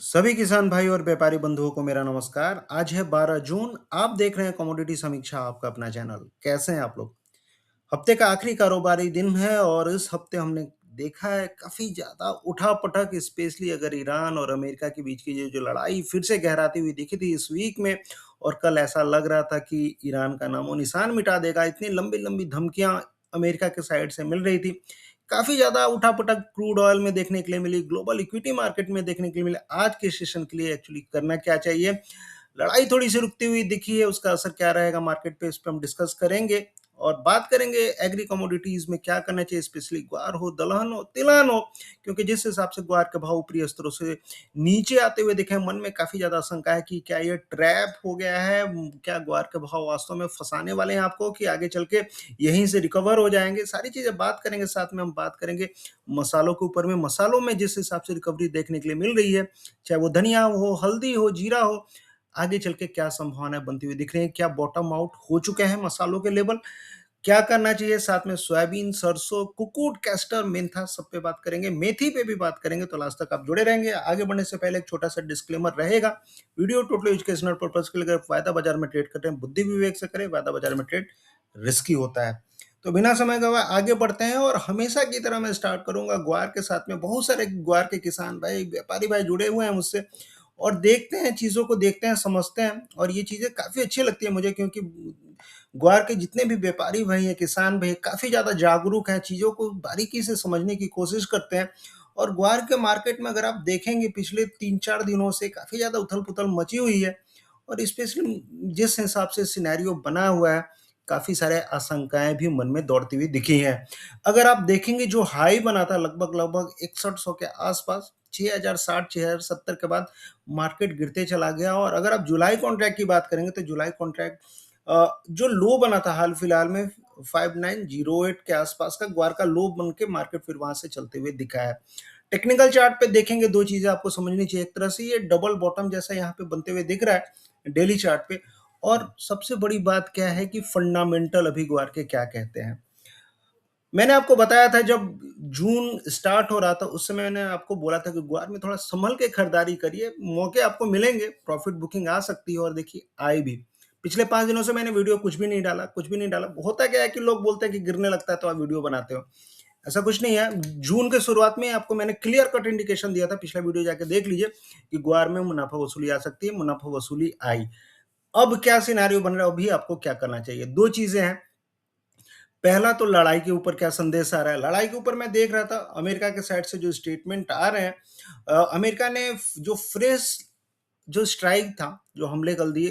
सभी किसान भाई और व्यापारी बंधुओं को मेरा नमस्कार। आज है 12 जून। आप देख रहे हैं कमोडिटी समीक्षा, आपका अपना चैनल। कैसे हैं आप लोग? हफ्ते का आखिरी कारोबारी दिन है और इस हफ्ते हमने देखा है काफ़ी ज़्यादा उठा-पटक, स्पेशली अगर ईरान और अमेरिका के बीच की ये जो लड़ाई फिर से गहराती हुई दिखी थी इस वीक में। और कल ऐसा लग रहा था कि ईरान का नामो-निशान मिटा देगा। इतनी लंबी-लंबी धमकियाँ अमेरिका के साइड से मिल रही थी। काफ़ी ज़्यादा उठा-पटक क्रूड ऑयल में देखने के लिए मिली, ग्लोबल इक्विटी मार्केट में देखने के लिए मिला। आज के सेशन के लिए एक्चुअली करना क्या चाहिए? लड़ाई थोड़ी-सी रुकती हुई दिखी है, उसका असर क्या रहेगा मार्केट पे, इस पे हम डिस्कस करेंगे और बात करेंगे एग्री कमोडिटीज़ में क्या करना चाहिए, स्पेशली ग्वार हो, दलहन हो, तिलहन हो, क्योंकि जिस हिसाब से ग्वार के भाव ऊपरी स्तरों से नीचे आते हुए दिखे हैं, मन में काफ़ी ज़्यादा आशंका है कि क्या ये ट्रैप हो गया है? क्या ग्वार के भाव वास्तव में फँसाने वाले हैं आपको कि आगे चल के यहीं से रिकवर हो जाएँगे? सारी चीज़ें बात करेंगे, साथ में हम बात करेंगे मसालों के ऊपर में। मसालों में जिस हिसाब से रिकवरी देखने के लिए मिल रही है, चाहे वो धनिया हो, हल्दी हो, जीरा हो, आगे चल के क्या संभावनाएँ बनती हुई दिख रही हैं? क्या बॉटम आउट हो चुके हैं मसालों के लेवल? क्या करना चाहिए? साथ में सोयाबीन, सरसों, कुकुट, कैस्टर, मेंथा सब पे बात करेंगे, मेथी पे भी बात करेंगे, तो लास्ट तक आप जुड़े रहेंगे। आगे बढ़ने से पहले एक छोटा-सा डिस्क्लेमर रहेगा। वीडियो टोटली एजुकेशनल पर्पज़ के लिए अगर वायदा बाजार में ट्रेड कर रहे हैं, बुद्धि विवेक से करें, वायदा बाजार में ट्रेड रिस्की होता है। तो बिना समय गवाए आगे बढ़ते हैं और हमेशा की तरह मैं स्टार्ट करूँगा ग्वार के साथ में। बहुत सारे ग्वार के किसान भाई, व्यापारी भाई जुड़े हुए हैं मुझसे और देखते हैं, चीज़ों को देखते हैं, समझते हैं और ये चीज़ें काफ़ी अच्छी लगती है मुझे, क्योंकि ग्वार के जितने भी व्यापारी भाई हैं, किसान भाई काफ़ी ज़्यादा जागरूक हैं, चीज़ों को बारीकी से समझने की कोशिश करते हैं। और ग्वार के मार्केट में अगर आप देखेंगे पिछले 3-4 दिनों से काफ़ी ज़्यादा उथल-पुथल मची हुई है और स्पेशली जिस हिसाब से सिनेरियो बना हुआ है, काफ़ी सारे आशंकाएँ भी मन में दौड़ती हुई दिखी हैं। अगर आप देखेंगे जो हाई बना था लगभग 6100 के आस-पास, 6060, 6070 के बाद मार्केट गिरते चला गया। और अगर आप जुलाई कॉन्ट्रैक्ट की बात करेंगे तो जुलाई कॉन्ट्रैक्ट जो लो बना था हाल फिलहाल में 5908 के आसपास का ग्वार का लो बन के मार्केट फिर वहां से चलते हुए दिखा है। टेक्निकल चार्ट पे देखेंगे, दो चीजें आपको समझनी चाहिए। एक तरह से ये डबल बॉटम जैसा यहाँ पे बनते हुए दिख रहा है डेली चार्ट पे। और सबसे बड़ी बात क्या है कि फंडामेंटल अभी ग्वार के क्या कहते हैं। मैंने आपको बताया था जब जून स्टार्ट हो रहा था, उस समय मैंने आपको बोला था कि ग्वार में थोड़ा संभल के खरीदारी करिए, मौके आपको मिलेंगे, प्रॉफिट बुकिंग आ सकती है और देखिए आई भी। पिछले 5 दिनों से मैंने वीडियो कुछ भी नहीं डाला, कुछ भी नहीं डाला। होता क्या है कि लोग बोलते हैं कि गिरने लगता है तो आप वीडियो बनाते हो। ऐसा कुछ नहीं है। जून के शुरुआत में आपको मैंने क्लियर कट इंडिकेशन दिया था, पिछला वीडियो जाके देख लीजिए कि ग्वार में मुनाफा वसूली आ सकती है, मुनाफा वसूली आई। अब क्या सिनेरियो बन रहा है, अभी आपको क्या करना चाहिए? 2 चीज़ें हैं। पहला तो लड़ाई के ऊपर क्या संदेश आ रहा है। लड़ाई के ऊपर मैं देख रहा था अमेरिका के साइड से जो स्टेटमेंट आ रहे हैं। अमेरिका ने जो फ्रेश जो स्ट्राइक था, जो हमले कर दिए,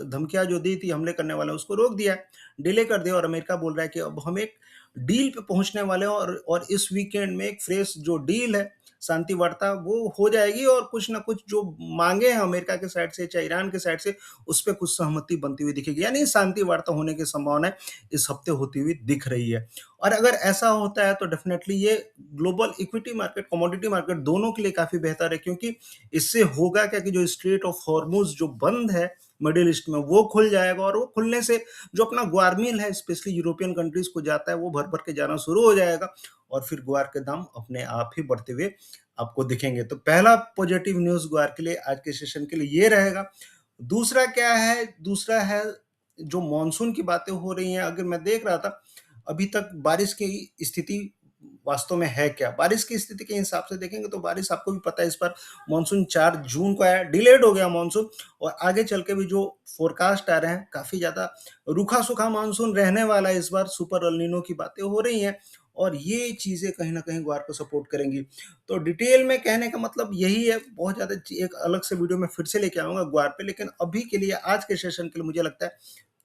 धमकियां जो दी थी हमले करने वाले, उसको रोक दिया, डिले कर दिया। और अमेरिका बोल रहा है कि अब हम एक डील पे पहुंचने वाले हैं और इस वीकेंड में एक फ्रेश जो डील है, शांति वार्ता, वो हो जाएगी और कुछ ना कुछ जो मांगे हैं अमेरिका के साइड से चाहे ईरान के साइड से, उस पर कुछ सहमति बनती हुई दिखेगी। यानी शांति वार्ता होने की संभावना इस हफ्ते होती हुई दिख रही है। और अगर ऐसा होता है तो डेफिनेटली ये global equity market, commodity market दोनों के लिए काफी बेहतर है, क्योंकि इससे होगा क्या कि जो स्ट्रेट ऑफ हॉर्मुज जो बंद है मिडिल ईस्ट में, वो खुल जाएगा और वो खुलने से जो अपना ग्वार मिल है स्पेशली यूरोपियन कंट्रीज को जाता है, वो भर भर के जाना शुरू हो जाएगा और फिर ग्वार के दाम अपने आप ही बढ़ते हुए आपको दिखेंगे। तो पहला पॉजिटिव न्यूज ग्वार के लिए आज के सेशन के लिए ये रहेगा। दूसरा क्या है? दूसरा है जो मॉनसून की बातें हो रही हैं। अगर मैं देख रहा था अभी तक बारिश की स्थिति वास्तव में है क्या? बारिश की स्थिति के हिसाब से देखेंगे तो बारिश, आपको भी पता है, इस बार मानसून 4 जून को आया, डिलेड हो गया मानसून। और आगे चल के भी जो फोरकास्ट आ रहे हैं, काफी ज्यादा रूखा-सूखा मानसून रहने वाला है इस बार। सुपर एल नीनो की बातें हो रही हैं और ये चीजें कहीं ना कहीं ग्वार को सपोर्ट करेंगी। तो डिटेल में कहने का मतलब यही है। बहुत ज्यादा एक अलग से वीडियो में फिर से लेके आऊंगा ग्वार पे, लेकिन अभी के लिए, आज के सेशन के लिए मुझे लगता है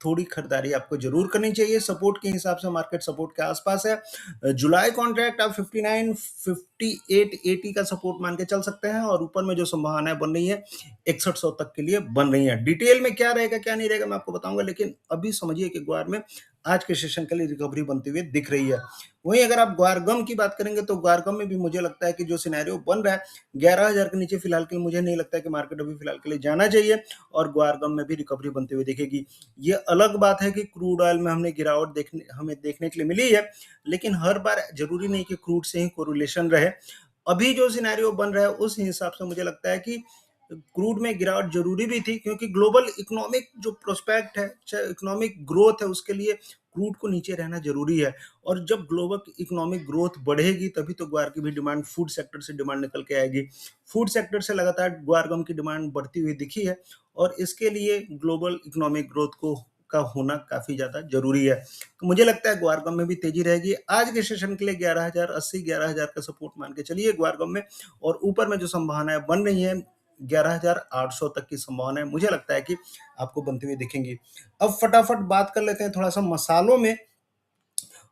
थोड़ी खरीदारी आपको जरूर करनी चाहिए। सपोर्ट के हिसाब से मार्केट सपोर्ट के आसपास है। जुलाई कॉन्ट्रैक्ट आप 59, 58, 80 का सपोर्ट मान के चल सकते हैं और ऊपर में जो संभावनाएं बन रही है 6100 तक के लिए बन रही है। डिटेल में क्या रहेगा क्या नहीं रहेगा मैं आपको बताऊंगा, लेकिन अभी समझिए कि ग्वार में आज के सेशन के लिए रिकवरी बनती हुई दिख रही है। वहीं अगर आप ग्वारगम की बात करेंगे तो ग्वारगम में भी मुझे लगता है कि जो सिनेरियो बन रहा है 11,000 के नीचे फिलहाल के लिए मुझे नहीं लगता है कि मार्केट अभी फिलहाल के लिए जाना चाहिए और ग्वारगम में भी रिकवरी बनती हुई दिखेगी। ये अलग बात है कि क्रूड ऑयल में हमें गिरावट हमें देखने के लिए मिली है, लेकिन हर बार जरूरी नहीं कि क्रूड से ही कोरिलेशन रहे। अभी जो सिनेरियो बन रहा है उस हिसाब से मुझे लगता है कि क्रूड में गिरावट जरूरी भी थी, क्योंकि ग्लोबल इकोनॉमिक जो प्रोस्पेक्ट है, चाहे इकोनॉमिक ग्रोथ है, उसके लिए क्रूड को नीचे रहना जरूरी है। और जब ग्लोबल इकोनॉमिक ग्रोथ बढ़ेगी तभी तो ग्वार की भी डिमांड, फूड सेक्टर से डिमांड निकल के आएगी। फूड सेक्टर से लगातार ग्वार गम की डिमांड बढ़ती हुई दिखी है, और इसके लिए ग्लोबल इकोनॉमिक ग्रोथ को का होना काफी ज्यादा जरूरी है। तो मुझे लगता है ग्वार गम में भी तेजी रहेगी। आज के सेशन के लिए 11,080 11,000 का सपोर्ट मान के चलिए ग्वार गम में, और ऊपर में जो संभावनाएं बन रही है 11,800 तक की संभावना है, मुझे लगता है कि आपको बनती हुई दिखेंगी। अब फटाफट बात कर लेते हैं थोड़ा सा मसालों में।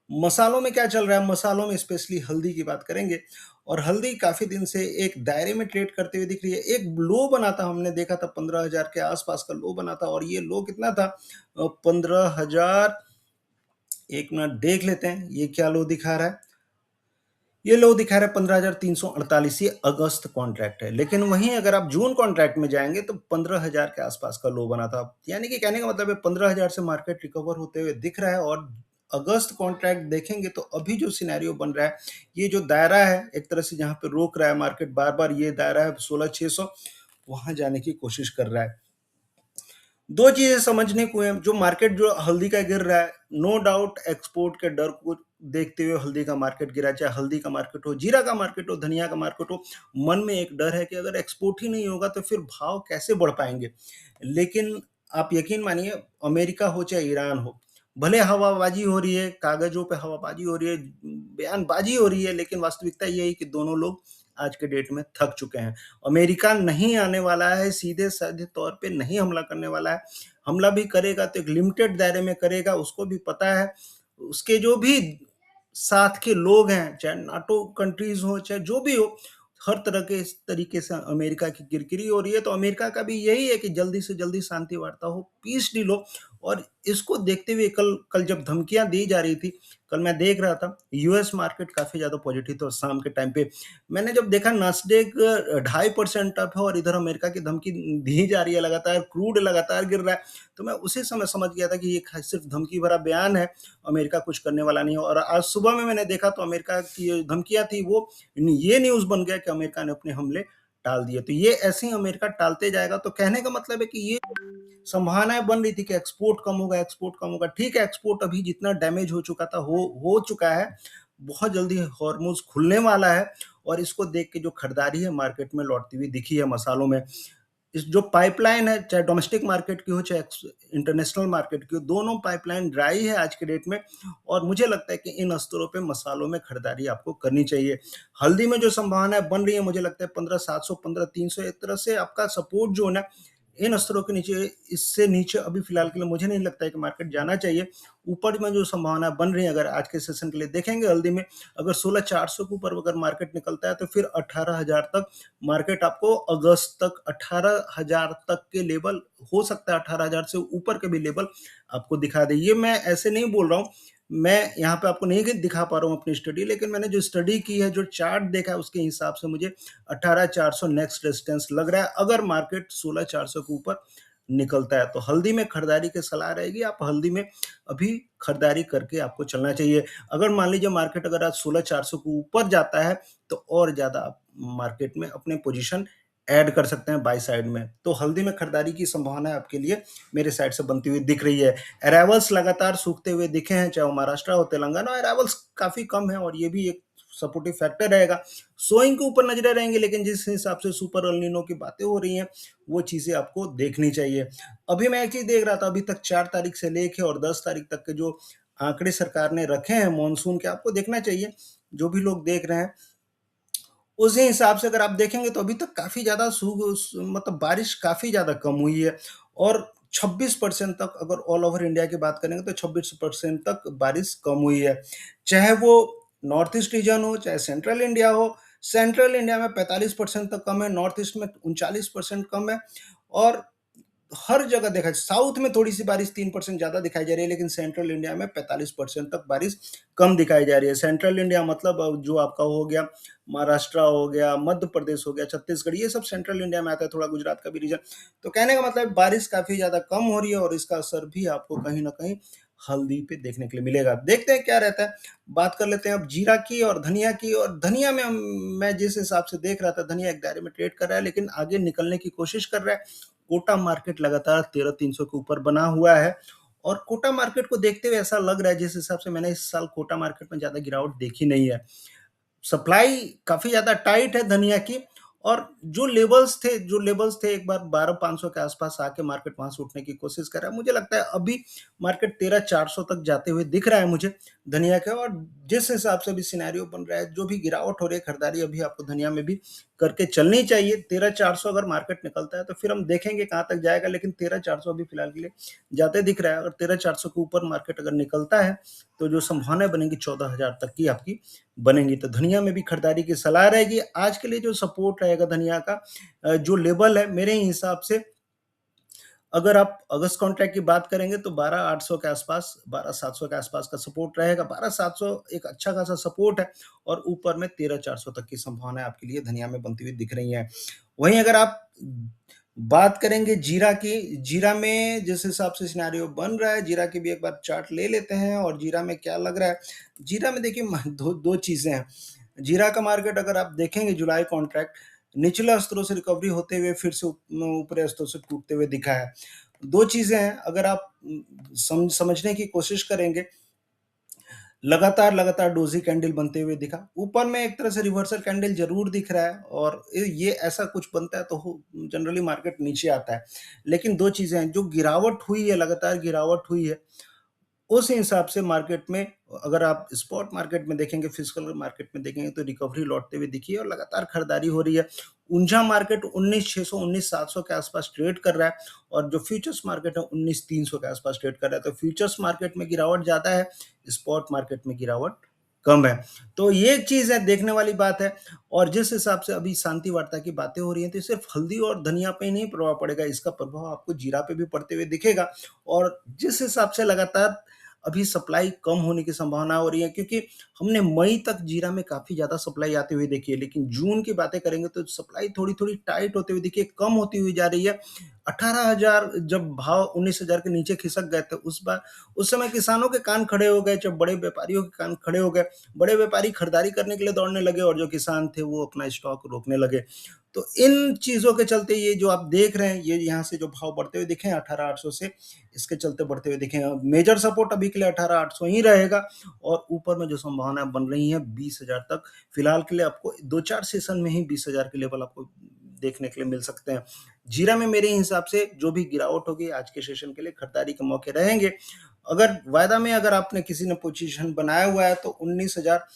मसालों में क्या चल रहा है? मसालों में स्पेशली हल्दी की बात करेंगे, और हल्दी काफी दिन से एक दायरे में ट्रेड करते हुए दिख रही है। एक लो बना था, हमने देखा था 15,000 के आसपास का लो बना था, और ये लो कितना था? 15,000, एक मिनट देख लेते हैं ये क्या लो दिखा रहा है। ये लो दिखा रहा है 15,348, ये अगस्त कॉन्ट्रैक्ट है। लेकिन वहीं अगर आप जून कॉन्ट्रैक्ट में जाएंगे तो 15,000 के आसपास का लो बना था। यानी कि कहने का मतलब है 15,000 से मार्केट रिकवर होते हुए दिख रहा है। और अगस्त कॉन्ट्रैक्ट देखेंगे तो अभी जो सिनेरियो बन रहा है, ये जो दायरा है एक तरह से जहां पे रोक रहा है मार्केट बार बार, ये दायरा है 16,600, वहां जाने की कोशिश कर रहा है। दो चीजें समझने को है। जो मार्केट जो हल्दी का गिर रहा है, नो डाउट एक्सपोर्ट के डर को देखते हुए हल्दी का मार्केट गिरा। चाहे हल्दी का मार्केट हो, जीरा का मार्केट हो, धनिया का मार्केट हो, मन में एक डर है कि अगर एक्सपोर्ट ही नहीं होगा तो फिर भाव कैसे बढ़ पाएंगे। लेकिन आप यकीन मानिए, अमेरिका हो चाहे ईरान हो, भले हवाबाजी हो रही है, कागजों पे हवाबाजी हो रही है, बयानबाजी हो रही है, लेकिन वास्तविकता ये है कि दोनों लोग आज के डेट में थक चुके हैं। अमेरिका नहीं आने वाला है, सीधे साधे तौर पे नहीं हमला करने वाला है। हमला भी करेगा तो एक लिमिटेड दायरे में करेगा, उसको भी पता है। उसके जो भी साथ के लोग हैं, चाहे नाटो कंट्रीज हो चाहे जो भी हो, हर तरह के इस तरीके से अमेरिका की किरकिरी हो रही है। तो अमेरिका का भी यही है कि जल्दी से जल्दी शांति वार्ता हो, पीस डील हो। और इसको देखते हुए कल कल जब धमकियां दी जा रही थी, कल मैं देख रहा था यूएस मार्केट काफी ज्यादा पॉजिटिव था शाम के टाइम पे। मैंने जब देखा नास्डेक 2.5% अप है और इधर अमेरिका की धमकी दी जा रही है, लगातार क्रूड लगातार गिर रहा है, तो मैं उसी समय समझ गया था कि ये सिर्फ धमकी भरा बयान है, अमेरिका कुछ करने वाला नहीं है। और आज सुबह में मैंने देखा तो अमेरिका की जो धमकियां थी वो ये न्यूज बन गया कि अमेरिका ने अपने हमले टाल दिए। तो ये ऐसे ही अमेरिका टालते जाएगा। तो कहने का मतलब है कि ये संभावनाएं बन रही थी कि एक्सपोर्ट कम होगा, एक्सपोर्ट कम होगा। ठीक है, एक्सपोर्ट अभी जितना डैमेज हो चुका था हो चुका है। बहुत जल्दी हॉर्मोज खुलने वाला है, और इसको देख के जो खरीदारी है मार्केट में लौटती हुई दिखी है मसालों में। इस जो पाइपलाइन है, चाहे डोमेस्टिक मार्केट की हो चाहे इंटरनेशनल मार्केट की हो, दोनों पाइपलाइन ड्राई है आज के डेट में। और मुझे लगता है कि इन स्तरों पे मसालों में खरीदारी आपको करनी चाहिए। हल्दी में जो संभावनाएं बन रही है, मुझे लगता है 15,700 15,300 एक तरह से आपका सपोर्ट जोन है। इन स्तरों के नीचे, इससे नीचे अभी फिलहाल के लिए मुझे नहीं लगता है कि मार्केट जाना चाहिए। ऊपर में जो संभावना बन रही है, अगर आज के सेशन के लिए देखेंगे हल्दी में, अगर 16,400 के ऊपर अगर मार्केट निकलता है तो फिर 18,000 तक मार्केट आपको अगस्त तक 18,000 तक के लेवल हो सकता है, 18,000 से ऊपर के भी लेवल आपको दिखा दे। ये मैं ऐसे नहीं बोल रहा हूँ, मैं यहाँ पे आपको नहीं दिखा पा रहा हूँ अपनी स्टडी, लेकिन मैंने जो स्टडी की है, जो चार्ट देखा है, उसके हिसाब से मुझे 18,400 नेक्स्ट रेजिस्टेंस लग रहा है, अगर मार्केट 16,400 के ऊपर निकलता है। तो हल्दी में खरीदारी की सलाह रहेगी, आप हल्दी में अभी खरीदारी करके आपको चलना चाहिए। अगर मान लीजिए मार्केट अगर आज 16,400 के ऊपर जाता है तो और ज्यादा आप मार्केट में अपने पोजीशन ऐड कर सकते हैं बाई साइड में। तो हल्दी में खरीदारी की संभावना आपके लिए मेरे साइड से बनती हुई दिख रही है। अराइवल्स लगातार सूखते हुए दिखे हैं, चाहे वो महाराष्ट्र हो तेलंगाना, अराइवल्स काफी कम है, और ये भी एक सपोर्टिव फैक्टर रहेगा। सोइंग के ऊपर नजरें रहेंगी, लेकिन जिस हिसाब से सुपर एल की बातें हो रही हैं, वो चीजें आपको देखनी चाहिए। अभी मैं एक चीज देख रहा था, अभी तक 4 तारीख से लेके और 10 तारीख तक के जो आंकड़े सरकार ने रखे हैं मॉनसून के, आपको देखना चाहिए। जो भी लोग देख रहे हैं उसी हिसाब से अगर आप देखेंगे तो अभी तक काफी ज्यादा मतलब बारिश काफी ज्यादा कम हुई है। और 26% तक अगर ऑल ओवर इंडिया की बात करेंगे तो 26% तक बारिश कम हुई है। चाहे वो नॉर्थ ईस्ट रीजन हो चाहे सेंट्रल इंडिया हो। सेंट्रल इंडिया में 45% तक कम है, नॉर्थ ईस्ट में 39% कम है। और हर जगह देखा, साउथ में थोड़ी सी बारिश 3% ज्यादा दिखाई जा रही है, लेकिन सेंट्रल इंडिया में 45% तक बारिश कम दिखाई जा रही है। सेंट्रल इंडिया मतलब जो आपका हो गया महाराष्ट्र हो गया, मध्य प्रदेश हो गया, छत्तीसगढ़, ये सब सेंट्रल इंडिया में आता है, थोड़ा गुजरात का भी रीजन। तो कहने का मतलब बारिश काफी ज्यादा कम हो रही है, और इसका असर भी आपको कहीं ना कहीं हल्दी पे देखने के लिए मिलेगा। देखते हैं क्या रहता है। बात कर लेते हैं अब जीरा की और धनिया की। और धनिया में मैं जिस हिसाब से देख रहा था, धनिया एक दायरे में ट्रेड कर रहा है, लेकिन आगे निकलने की कोशिश कर रहा है। कोटा मार्केट लगातार 13,300 के ऊपर बना हुआ है और कोटा मार्केट को देखते हुए ऐसा लग रहा है, जिस हिसाब से मैंने इस साल कोटा मार्केट में ज़्यादा गिरावट देखी नहीं है। सप्लाई काफ़ी ज़्यादा टाइट है धनिया की। और जो लेवल्स थे एक बार 12,500 के आसपास आके मार्केट वहाँ से उठने की कोशिश कर रहा है। मुझे लगता है अभी मार्केट 13,400 तक जाते हुए दिख रहा है मुझे धनिया के। और जिस हिसाब से अभी सिनेरियो बन रहा है, जो भी गिरावट हो रही है, खरीदारी अभी आपको धनिया में भी करके चलनी चाहिए। 13,400 अगर मार्केट निकलता है तो फिर हम देखेंगे कहाँ तक जाएगा, लेकिन 13,400 अभी फिलहाल के लिए जाते दिख रहा है। अगर 13,400 के ऊपर मार्केट अगर निकलता है तो जो संभावनाएं बनेंगी 14,000 तक की आपकी बनेंगी। तो धनिया में भी खरीदारी की सलाह रहेगी। आज के लिए जो सपोर्ट रहेगा धनिया का, जो लेवल है मेरे हिसाब से, अगर आप अगस्त कॉन्ट्रैक्ट की बात करेंगे तो 12,800 के आसपास, 12,700 के आसपास का सपोर्ट रहेगा। 12,700 एक अच्छा खासा सपोर्ट है और ऊपर में 13,400 तक की संभावना आपके लिए धनिया में बनती हुई दिख रही है। वहीं अगर आप बात करेंगे जीरा की, जीरा में जिस हिसाब से सिनेरियो बन रहा है, जीरा की भी एक बार चार्ट ले लेते हैं। और जीरा में क्या लग रहा है, जीरा में देखिए दो चीजें हैं। जीरा का मार्केट अगर आप देखेंगे, जुलाई कॉन्ट्रैक्ट निचले स्तरों से रिकवरी होते हुए फिर से ऊपरी स्तरों से टूटते हुए दिखा है। दो चीजें हैं, अगर आप समझने की कोशिश करेंगे, लगातार लगातार डोजी कैंडल बनते हुए दिखा। ऊपर में एक तरह से रिवर्सल कैंडल जरूर दिख रहा है और ये ऐसा कुछ बनता है तो जनरली मार्केट नीचे आता है। लेकिन दो चीजें हैं, जो गिरावट हुई है, लगातार गिरावट हुई है, उस हिसाब से मार्केट में अगर आप स्पॉट मार्केट में देखेंगे, फिजिकल मार्केट में देखेंगे तो रिकवरी लौटते हुए दिखी है और लगातार खरीदारी हो रही है। ऊंझा मार्केट 19,600 19,700 के आसपास ट्रेड कर रहा है और जो फ्यूचर्स मार्केट है 19,300 के आसपास ट्रेड कर रहा है। तो फ्यूचर्स मार्केट में गिरावट ज्यादा है, स्पॉट मार्केट में गिरावट कम है। तो ये चीज है, देखने वाली बात है। और जिस हिसाब से अभी शांति वार्ता की बातें हो रही हैं, तो सिर्फ हल्दी और धनिया पे ही नहीं प्रभाव पड़ेगा, इसका प्रभाव आपको जीरा पे भी पड़ते हुए दिखेगा। और जिस हिसाब से लगातार अभी सप्लाई कम होने की संभावना हो रही है, क्योंकि हमने मई तक जीरा में काफी ज्यादा सप्लाई आती हुई देखी है, लेकिन जून की बातें करेंगे तो सप्लाई थोड़ी थोड़ी टाइट होती हुई दिखी है, कम होती हुई जा रही है। 18,000 जब भाव 19,000 के नीचे खिसक गए थे, उस समय किसानों के कान खड़े हो गए, जब बड़े व्यापारियों के कान खड़े हो गए, बड़े व्यापारी खरीदारी करने के लिए दौड़ने लगे और जो किसान थे वो अपना स्टॉक रोकने लगे। तो इन चीजों के चलते ये जो आप देख रहे हैं, ये यहाँ से जो भाव बढ़ते हुए दिखे 18,800 से, इसके चलते बढ़ते हुए दिखे। मेजर सपोर्ट अभी के लिए 18,800 ही रहेगा और ऊपर में जो संभावनाएं बन रही हैं 20,000 तक। फिलहाल के लिए आपको 2-4 सेशन में ही 20,000 के लेवल आपको देखने के लिए मिल सकते हैं। जीरा में मेरे हिसाब से जो भी गिरावट होगी आज के सेशन के लिए खरीदारी के मौके रहेंगे। अगर वायदा में अगर आपने किसी ने पोजीशन बनाया हुआ है तो 19,000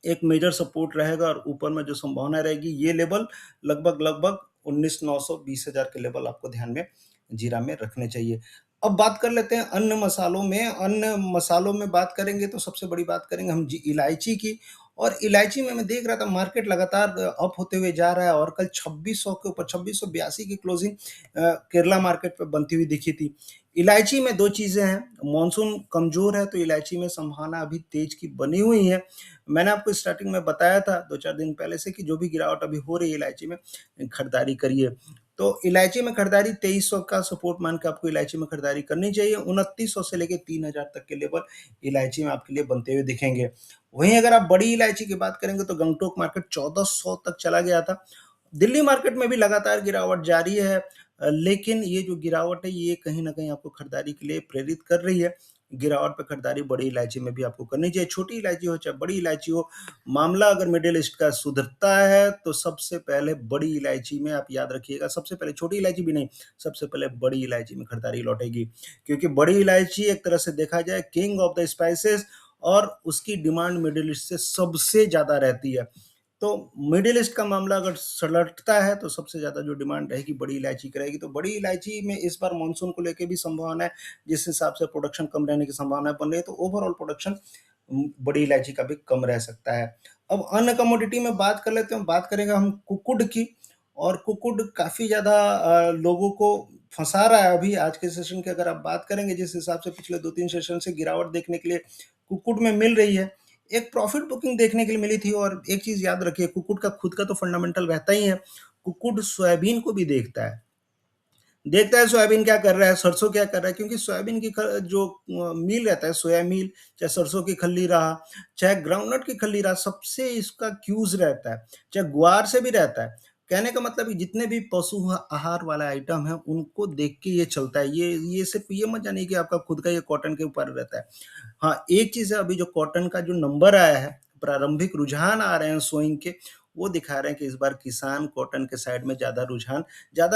एक मेजर सपोर्ट रहेगा और ऊपर में जो संभावना रहेगी, ये लेवल लगभग 19,900 20,000 के लेवल आपको ध्यान में जीरा में रखने चाहिए। अब बात कर लेते हैं अन्य मसालों में। अन्य मसालों में बात करेंगे तो सबसे बड़ी बात करेंगे हम इलायची की। और इलायची में मैं देख रहा था मार्केट लगातार अप होते हुए जा रहा है और कल 2600 के ऊपर 2682 की क्लोजिंग केरला मार्केट पे बनती हुई दिखी थी। इलायची में दो चीजें हैं, मानसून कमजोर है तो इलायची में संभावना अभी तेज की बनी हुई है। मैंने आपको स्टार्टिंग में बताया था 2-4 दिन पहले से कि जो भी गिरावट अभी हो रही है इलायची में, खरीदारी करिए। तो इलायची में खरीदारी 2300 का सपोर्ट मान के आपको इलायची में खरीदारी करनी चाहिए। 2900 से लेके 3,000 तक के लेवल इलायची में आपके लिए बनते हुए दिखेंगे। वहीं अगर आप बड़ी इलायची की बात करेंगे तो गंगटोक मार्केट 1400 तक चला गया था। दिल्ली मार्केट में भी लगातार गिरावट जारी है, लेकिन ये जो गिरावट है ये कहीं ना कहीं आपको खरीदारी के लिए प्रेरित कर रही है। गिरावट पे खरीदारी बड़ी इलायची में भी आपको करनी चाहिए, छोटी इलायची हो चाहे बड़ी इलायची हो। मामला अगर मिडिल ईस्ट का सुधरता है तो सबसे पहले बड़ी इलायची में आप याद रखिएगा, सबसे पहले छोटी इलायची भी नहीं, सबसे पहले बड़ी इलायची में खरीदारी लौटेगी। क्योंकि बड़ी इलायची एक तरह से देखा जाए किंग ऑफ द स्पाइसेस और उसकी डिमांड मिडिल ईस्ट से सबसे ज्यादा रहती है। तो मिडिल ईस्ट का मामला अगर सलटता है तो सबसे ज्यादा जो डिमांड रहेगी बड़ी इलायची की रहेगी। तो बड़ी इलायची में इस बार मानसून को लेकर भी संभावना है, जिस हिसाब से प्रोडक्शन कम रहने की संभावना बन रही है, तो ओवरऑल प्रोडक्शन बड़ी इलायची का भी कम रह सकता है। अब अन्य कमोडिटी में बात कर लेते हैं, बात करेंगे हम कुकुड की। और कुकुड काफी ज्यादा लोगों को फंसा रहा है। अभी आज के सेशन की अगर आप बात करेंगे, जिस हिसाब से पिछले 2-3 सेशन से गिरावट देखने के लिए कुकुड में मिल रही है, एक प्रॉफिट बुकिंग देखने के लिए मिली थी। और एक चीज याद रखिए, कुकुड का खुद का तो फंडामेंटल रहता ही है, कुकुड सोयाबीन को भी देखता है। देखता है सोयाबीन क्या कर रहा है, सरसों क्या कर रहा है, क्योंकि सोयाबीन की जो मील रहता है, सोया मील, चाहे सरसों की खल्ली रहा, चाहे ग्राउंडनट की खल्ली रहा, सबसे इसका क्यूज रहता है, चाहे गुआर से भी रहता है। कहने का मतलब कि जितने भी पशु आहार वाला आइटम है उनको देख के ये चलता है। ये सिर्फ ये मत जानिए कि आपका खुद का ये कॉटन के ऊपर रहता है। हाँ, एक चीज है, अभी जो कॉटन का जो नंबर आया है, प्रारंभिक रुझान आ रहे हैं सोइंग के, वो दिखा रहे हैं कि इस बार किसान कॉटन के साइड में ज्यादा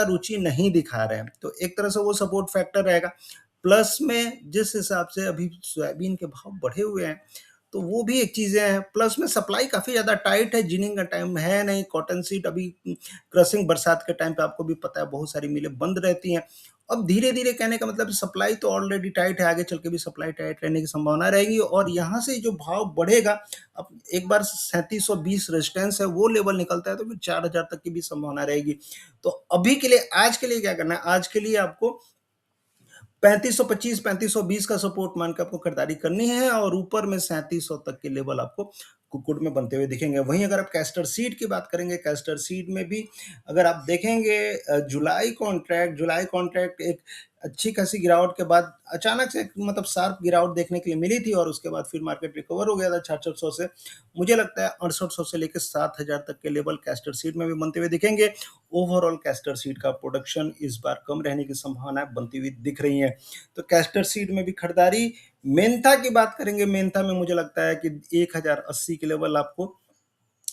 रुचि नहीं दिखा रहे हैं, तो एक तरह से वो सपोर्ट फैक्टर रहेगा। प्लस में जिस हिसाब से अभी सोयाबीन के भाव बढ़े हुए हैं, तो वो भी एक चीजें हैं। प्लस में सप्लाई काफी ज्यादा टाइट है, जिनिंग का टाइम है नहीं, कॉटन सीड अभी क्रसिंग बरसात के टाइम पे आपको भी पता है बहुत सारी मिलें बंद रहती हैं। अब धीरे धीरे, कहने का मतलब सप्लाई तो ऑलरेडी टाइट है, आगे चल के भी सप्लाई टाइट रहने की संभावना रहेगी, और यहाँ से जो भाव बढ़ेगा, अब एक बार 3720 रेजिस्टेंस है, वो लेवल निकलता है तो फिर 4000 तक की भी संभावना रहेगी। तो अभी के लिए, आज के लिए क्या करना है, आज के लिए आपको 3525 3520 का सपोर्ट मान के आपको खरीदारी करनी है, और ऊपर में 3700 तक के लेवल आपको कुक्कुट में बनते हुए दिखेंगे। वहीं अगर आप कैस्टर सीड की बात करेंगे, कैस्टर सीड में भी अगर आप देखेंगे, जुलाई कॉन्ट्रैक्ट एक अच्छी खासी गिरावट के बाद अचानक से मतलब शार्प गिरावट देखने के लिए मिली थी, और उसके बाद फिर मार्केट रिकवर हो गया था 6600 से। मुझे लगता है 6800 से लेकर 7000 तक के लेवल कैस्टर सीड में भी बनते हुए दिखेंगे। ओवरऑल कैस्टर सीड का प्रोडक्शन इस बार कम रहने की संभावनाएं बनती हुई दिख रही हैं, तो कैस्टर सीड में भी खरीदारी। मेंथा की बात करेंगे, मेंथा में मुझे लगता है कि 1080 के लेवल आपको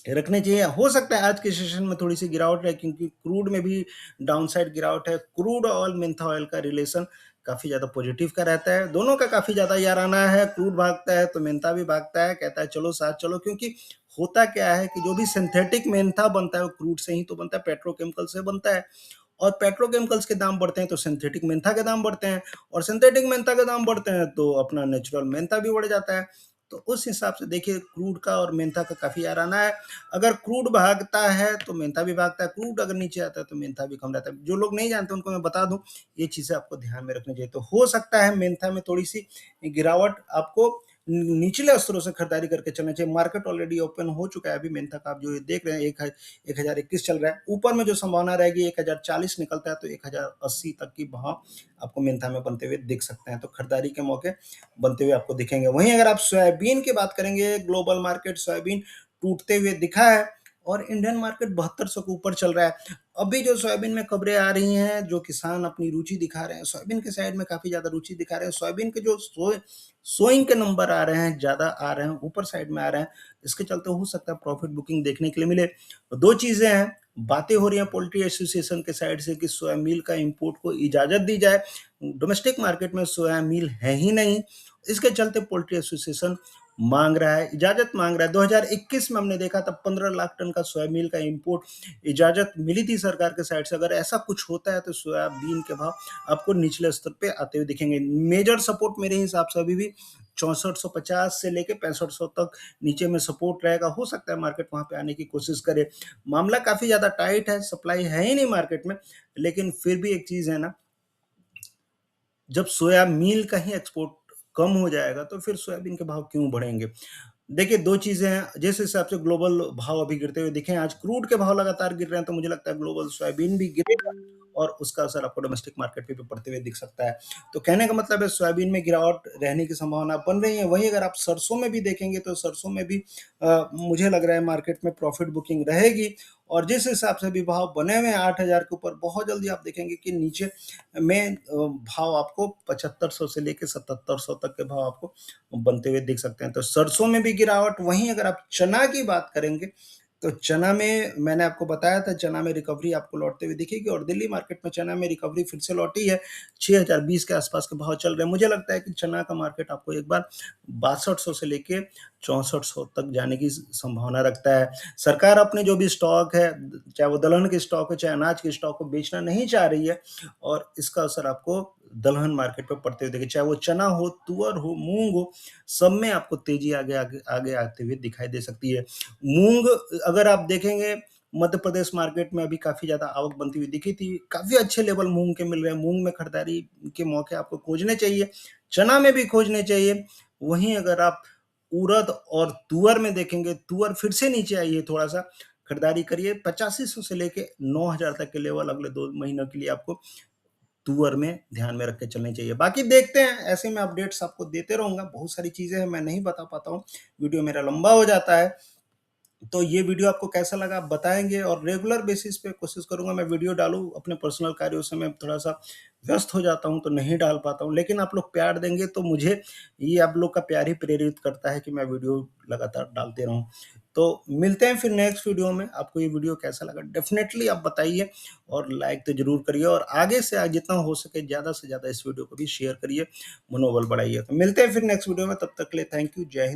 रखने चाहिए। हो सकता है आज के सेशन में थोड़ी सी गिरावट रहे, क्योंकि क्रूड में भी डाउनसाइड गिरावट है। क्रूड ऑयल मेंथा ऑयल का रिलेशन काफी ज्यादा पॉजिटिव का रहता है, दोनों का काफी ज्यादा याराना है। क्रूड भागता है तो मेंथा भी भागता है, कहता है चलो साथ चलो, क्योंकि होता क्या है कि जो भी सिंथेटिक मेंथा बनता है वो क्रूड से ही तो बनता है, पेट्रोकेमिकल से बनता है, और पेट्रोकेमिकल्स के दाम बढ़ते हैं तो सिंथेटिक मेंथा के दाम बढ़ते हैं, और सिंथेटिक मेंथा के दाम बढ़ते हैं तो अपना नेचुरल मेंथा भी बढ़ जाता है। तो उस हिसाब से देखिए, क्रूड का और मेंथा का काफी आराना है। अगर क्रूड भागता है तो मेंथा भी भागता है, क्रूड अगर नीचे आता है तो मेंथा भी कम रहता है। जो लोग नहीं जानते उनको मैं बता दूं, ये चीजें आपको ध्यान में रखनी चाहिए। तो हो सकता है मेंथा में थोड़ी सी गिरावट आपको निचले स्तरों से खरीदारी करके चलना चाहिए। मार्केट ऑलरेडी ओपन हो चुका है, अभी मेंथा का आप जो देख रहे हैं 1021 चल रहा है। ऊपर में जो संभावना रहेगी 1040 निकलता है तो 1080 तक की भाव आपको मेंथा में बनते हुए दिख सकते हैं, तो खरीदारी के मौके बनते हुए आपको दिखेंगे। वहीं अगर आप सोयाबीन की बात करेंगे, ग्लोबल मार्केट सोयाबीन टूटते हुए दिखा है, और इंडियन मार्केट 7200 के ऊपर चल रहा है। अभी जो सोयाबीन में खबरें आ रही हैं, जो किसान अपनी रुचि दिखा रहे हैं सोयाबीन के साइड में, काफी ज्यादा रुचि दिखा रहे हैं। सोयाबीन के जो सोइंग के नंबर आ रहे हैं, ज्यादा आ रहे हैं, ऊपर साइड में आ रहे हैं, इसके चलते हो सकता है प्रॉफिट बुकिंग देखने के लिए मिले। दो चीजें हैं, बातें हो रही हैं पोल्ट्री एसोसिएशन के साइड से कि सोया मील का इंपोर्ट को इजाजत दी जाए। डोमेस्टिक मार्केट में सोया मील है ही नहीं, इसके चलते पोल्ट्री एसोसिएशन मांग रहा है, इजाजत मांग रहा है। 2021 में हमने देखा था 15 लाख टन का सोयाबीन का इंपोर्ट इजाजत मिली थी सरकार के साइड से। अगर ऐसा कुछ होता है तो सोयाबीन के भाव आपको निचले स्तर पे आते हुए दिखेंगे। मेजर सपोर्ट मेरे हिसाब से अभी भी 6450 से लेके 6500 तक नीचे में सपोर्ट रहेगा। हो सकता है मार्केट वहां पे आने की कोशिश करे। मामला काफी ज्यादा टाइट है, सप्लाई है ही नहीं मार्केट में, लेकिन फिर भी एक चीज है ना, जब सोया मील का ही एक्सपोर्ट कम हो जाएगा तो फिर सोयाबीन के भाव क्यों बढ़ेंगे। देखिए, दो चीजें हैं, जिस हिसाब से ग्लोबल भाव अभी गिरते हुए दिखे, आज क्रूड के भाव लगातार गिर रहे हैं, तो मुझे लगता है ग्लोबल सोयाबीन भी गिरेगा, और उसका असर आपको डोमेस्टिक मार्केट पे भी पड़ते हुए दिख सकता है। तो कहने का मतलब है सोयाबीन में गिरावट रहने की संभावना बन रही है। वहीं अगर आप सरसों में भी देखेंगे तो सरसों में भी मुझे लग रहा है मार्केट में प्रॉफिट बुकिंग रहेगी, और जिस हिसाब से भी भाव बने हुए हैं 8000 के ऊपर, बहुत जल्दी आप देखेंगे कि नीचे में भाव आपको 7500 से लेकर 7700 तक के भाव आपको बनते हुए दिख सकते हैं। तो सरसों में भी गिरावट। वहीं अगर आप चना की बात करेंगे तो चना में मैंने आपको बताया था, चना में रिकवरी आपको लौटते हुए दिखेगी, और दिल्ली मार्केट में चना में रिकवरी फिर से लौटी है। 6020 के आसपास के भाव चल रहे हैं। मुझे लगता है कि चना का मार्केट आपको एक बार 6200 से लेके 6400 तक जाने की संभावना रखता है। सरकार अपने जो भी स्टॉक है, चाहे वो दलहन की स्टॉक है चाहे अनाज की स्टॉक को बेचना नहीं चाह रही है, और इसका असर आपको दलहन मार्केट पर पड़ते हुए देखे, चाहे वो चना हो, तुअर हो, मूंग हो, सब में आपको तेजी आगे आगे आगे आते हुए दिखाई दे सकती है। मूंग अगर आप देखेंगे, मध्य प्रदेश मार्केट में अभी काफी ज्यादा आवक बनती हुई दिखी थी, काफी अच्छे लेवल मूंग के मिल रहे हैं। मूंग में खरीदारी के मौके आपको खोजने चाहिए, चना में भी खोजने चाहिए। वहीं अगर आप उड़द और तुअर में देखेंगे, तुअर फिर से नीचे आई है, थोड़ा सा खरीदारी करिए। 8500 से लेके 9000 तक के लेवल अगले 2 महीनों के लिए आपको तुअर में ध्यान में रख के चलनी चाहिए। बाकी देखते हैं, ऐसे मैं अपडेट्स आपको देते रहूँगा, बहुत सारी चीज़ें हैं मैं नहीं बता पाता हूँ, वीडियो मेरा लंबा हो जाता है। तो ये वीडियो आपको कैसा लगा आप बताएँगे और रेगुलर बेसिस पे कोशिश करूँगा मैं वीडियो डालूँ। अपने पर्सनल कार्यों से मैं थोड़ा-सा व्यस्त हो जाता हूँ तो नहीं डाल पाता हूँ, लेकिन आप लोग प्यार देंगे तो मुझे ये आप लोग का प्यार ही प्रेरित करता है कि मैं वीडियो लगातार डालते रहूँ। तो मिलते हैं फिर नेक्स्ट वीडियो में। आपको ये वीडियो कैसा लगा डेफ़िनेटली आप बताइए और लाइक तो ज़रूर करिए और आगे से जितना हो सके ज़्यादा से ज़्यादा इस वीडियो को भी शेयर करिए, मनोबल बढ़ाइए। तो मिलते हैं फिर नेक्स्ट वीडियो में, तब तक के लिए थैंक यू, जय हिंद।